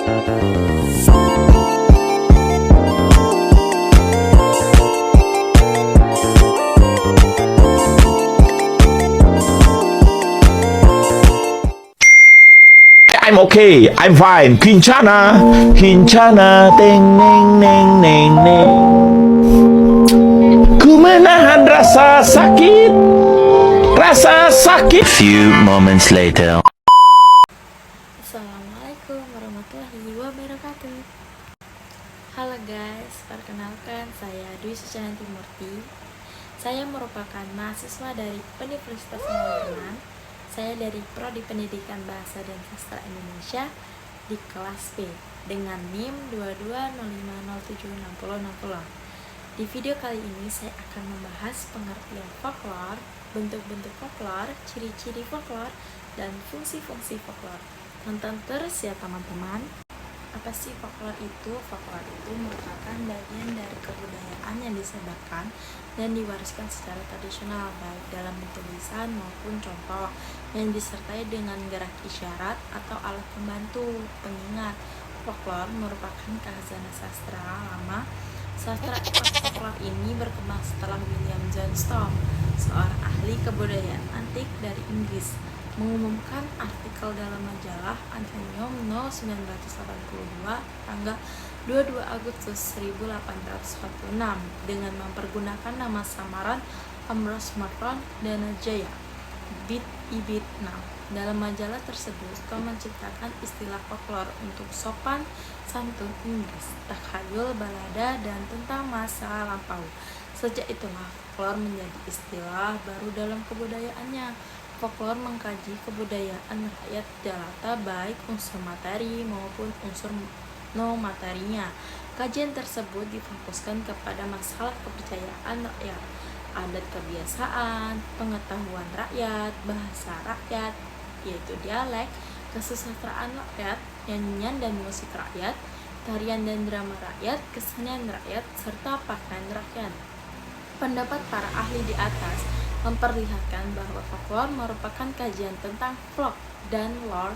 I'm okay, I'm fine. Kincana, Kincana, teng neng neng neng neng. Ku menahan rasa sakit, rasa sakit. Few moments later. Assalamualaikum warahmatullahi wabarakatuh. Halo guys, perkenalkan saya Dwi Sucianti Murti. Saya merupakan mahasiswa dari Universitas Magelang. Saya dari Prodi Pendidikan Bahasa dan Sastra Indonesia di kelas B dengan NIM 2205076060. Di video kali ini saya akan membahas pengertian folklore, bentuk-bentuk folklore, ciri-ciri folklore, dan fungsi-fungsi folklore. Tonton terus ya teman-teman. Apa sih folklore itu? Folklore itu merupakan bagian dari kebudayaan yang disebarkan dan diwariskan secara tradisional, baik dalam bentuk lisan maupun contoh, yang disertai dengan gerak isyarat atau alat pembantu pengingat. Folklore merupakan khazanah sastra lama. Sastra folklore ini berkembang setelah William Johnstone, seorang ahli kebudayaan antik dari Inggris, mengumumkan artikel dalam majalah Athenaeum No. 982 tanggal 22 Agustus 1846 dengan mempergunakan nama samaran Ambrose Marton Dhananjaya Bit Ibit Nam. Dalam majalah tersebut, Tom menciptakan istilah folklore untuk sopan santun Inggris, takhayul, balada, dan tentang masa lampau. Sejak itulah folklore menjadi istilah baru dalam kebudayaannya. Folklore mengkaji kebudayaan rakyat jelata baik unsur materi maupun unsur non-materinya. Kajian tersebut difokuskan kepada masalah kepercayaan rakyat, adat kebiasaan, pengetahuan rakyat, bahasa rakyat, yaitu dialek, kesusastraan rakyat, nyanyian dan musik rakyat, tarian dan drama rakyat, kesenian rakyat, serta pakaian rakyat. Pendapat para ahli di atas memperlihatkan bahwa folklore merupakan kajian tentang folk dan lore,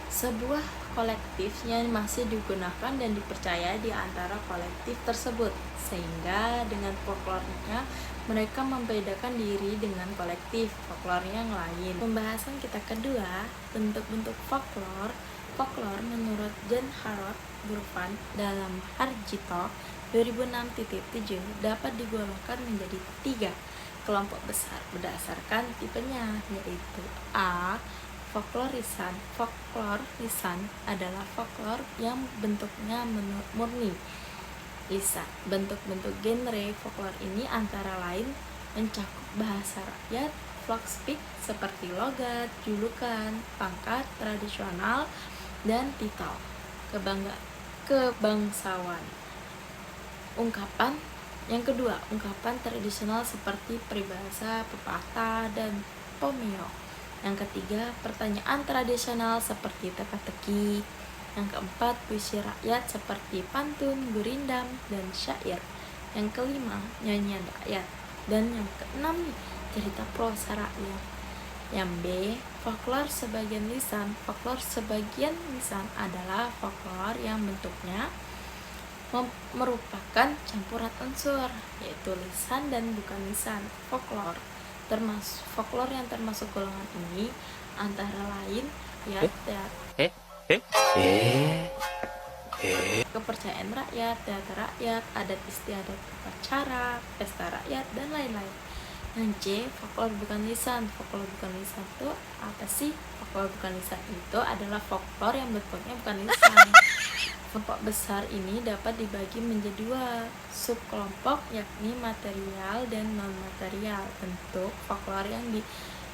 sebuah kolektif yang masih digunakan dan dipercaya di antara kolektif tersebut, sehingga dengan folklore-nya mereka membedakan diri dengan kolektif folklore yang lain. Pembahasan kita kedua, bentuk-bentuk folklore. Folklore menurut John Harold Burfan dalam Harjito 2006.7 dapat digolongkan menjadi 3 kelompok besar berdasarkan tipenya, yaitu A. Folklore lisan. Folklore lisan adalah folklore yang bentuknya murni lisan. Bentuk-bentuk genre folklore ini antara lain mencakup bahasa rakyat, folk speak seperti logat, julukan, pangkat, tradisional, dan titel kebangsawan. Ungkapan yang kedua, ungkapan tradisional seperti peribahasa, pepatah, dan pomeo. Yang ketiga, pertanyaan tradisional seperti teka-teki. Yang keempat, puisi rakyat seperti pantun, gurindam, dan syair. Yang kelima, nyanyian rakyat. Dan yang keenam, cerita prosa rakyat. Yang B, folklore sebagian lisan. Folklore sebagian lisan adalah folklore yang bentuknya merupakan campuran unsur, yaitu lisan dan bukan lisan. Folklore yang termasuk golongan ini antara lain kepercayaan rakyat, teater rakyat, adat istiadat upacara, pesta rakyat, dan lain-lain. Yang C, folklore bukan lisan. Folklore bukan lisan itu apa sih? Folklore bukan lisan itu adalah folklore yang bentuknya bukan lisan. Kelompok besar ini dapat dibagi menjadi 2 subkelompok, yakni material dan non-material. Bentuk folklore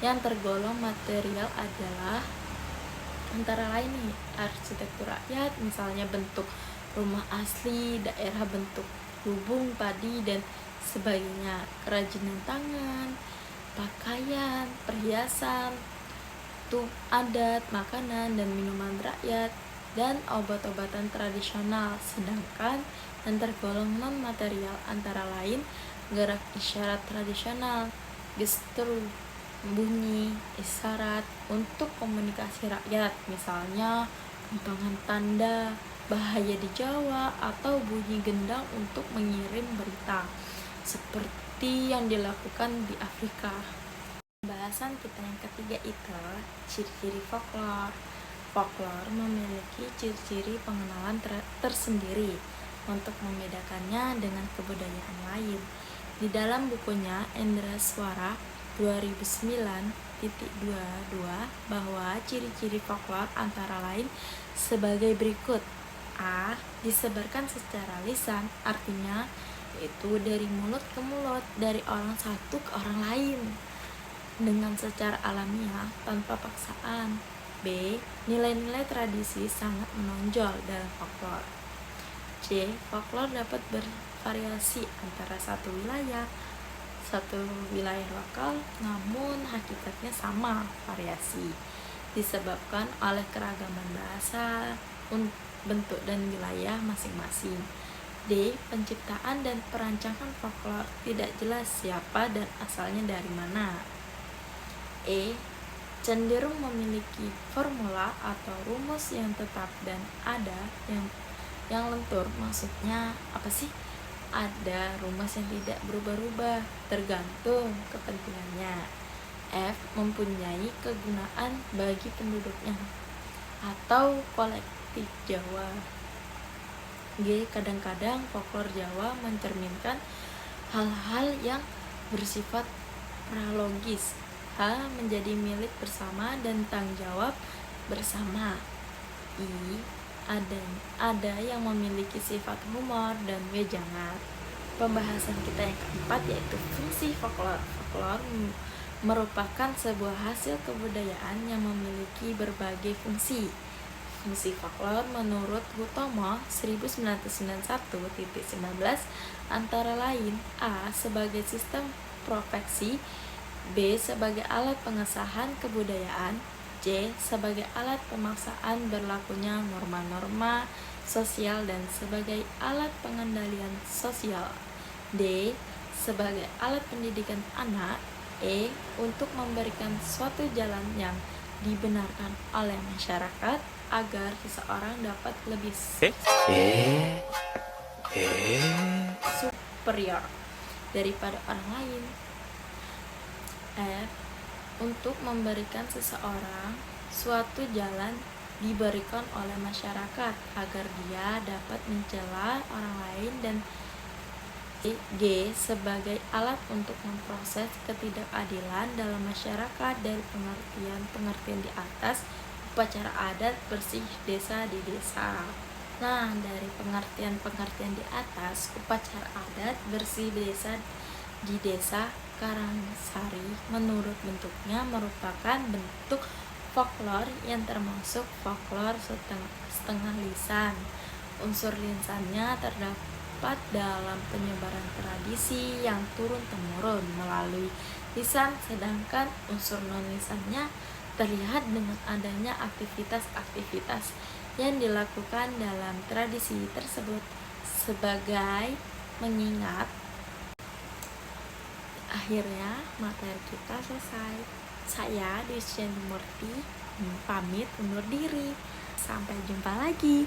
yang tergolong material adalah antara lain arsitektur rakyat, misalnya bentuk rumah asli daerah, bentuk lubung padi dan sebagainya, kerajinan tangan, pakaian, perhiasan, adat, makanan dan minuman rakyat, dan obat-obatan tradisional. Sedangkan yang tergolong non-material antara lain gerak isyarat tradisional, gestur, bunyi, isyarat untuk komunikasi rakyat, misalnya gampangan tanda, bahaya di Jawa, atau bunyi gendang untuk mengirim berita, seperti yang dilakukan di Afrika. Pembahasan kita yang ketiga itu ciri-ciri folklore. Folklore memiliki ciri-ciri pengenalan tersendiri untuk membedakannya dengan kebudayaan lain. Di dalam bukunya Endra Suara 2009.22 bahwa ciri-ciri folklore antara lain sebagai berikut. A. Disebarkan secara lisan, artinya yaitu dari mulut ke mulut, dari orang satu ke orang lain dengan secara alamiah tanpa paksaan. B. Nilai-nilai tradisi sangat menonjol dalam folklore. C. Folklore dapat bervariasi antara satu wilayah lokal, namun hakikatnya sama variasi, disebabkan oleh keragaman bahasa, bentuk dan wilayah masing-masing. D. Penciptaan dan perancangan folklore tidak jelas siapa dan asalnya dari mana. E. Cenderung memiliki formula atau rumus yang tetap dan ada yang lentur. Maksudnya apa sih? Ada rumus yang tidak berubah-ubah tergantung kepentingannya. F. Mempunyai kegunaan bagi penduduknya atau kolektif Jawa. G. Kadang-kadang folklore Jawa mencerminkan hal-hal yang bersifat pralogis. H. Menjadi milik bersama dan tanggung jawab bersama. I. Ada yang memiliki sifat humor dan wejangan. Pembahasan kita yang keempat yaitu fungsi folklore. Folklore merupakan sebuah hasil kebudayaan yang memiliki berbagai fungsi. Fungsi folklore menurut Hutomo 1991.19 antara lain A. Sebagai sistem profesi, B. Sebagai alat pengesahan kebudayaan, C. Sebagai alat pemaksaan berlakunya norma-norma sosial dan sebagai alat pengendalian sosial, D. Sebagai alat pendidikan anak, E. Untuk memberikan suatu jalan yang dibenarkan oleh masyarakat agar seseorang dapat lebih superior daripada orang lain. F. Untuk memberikan seseorang suatu jalan diberikan oleh masyarakat agar dia dapat mencela orang lain, dan G. Sebagai alat untuk memproses ketidakadilan dalam masyarakat dari pengertian di atas, upacara adat bersih desa di desa. Nah, dari pengertian di atas, upacara adat bersih desa di desa Karangsari menurut bentuknya merupakan bentuk folklore yang termasuk folklore setengah lisan. Unsur lisannya terdapat dalam penyebaran tradisi yang turun-temurun melalui lisan, sedangkan unsur non-lisannya terlihat dengan adanya aktivitas-aktivitas yang dilakukan dalam tradisi tersebut. Sebagai mengingat, akhirnya materi kita selesai. Saya Dwi Murti pamit undur diri. Sampai jumpa lagi.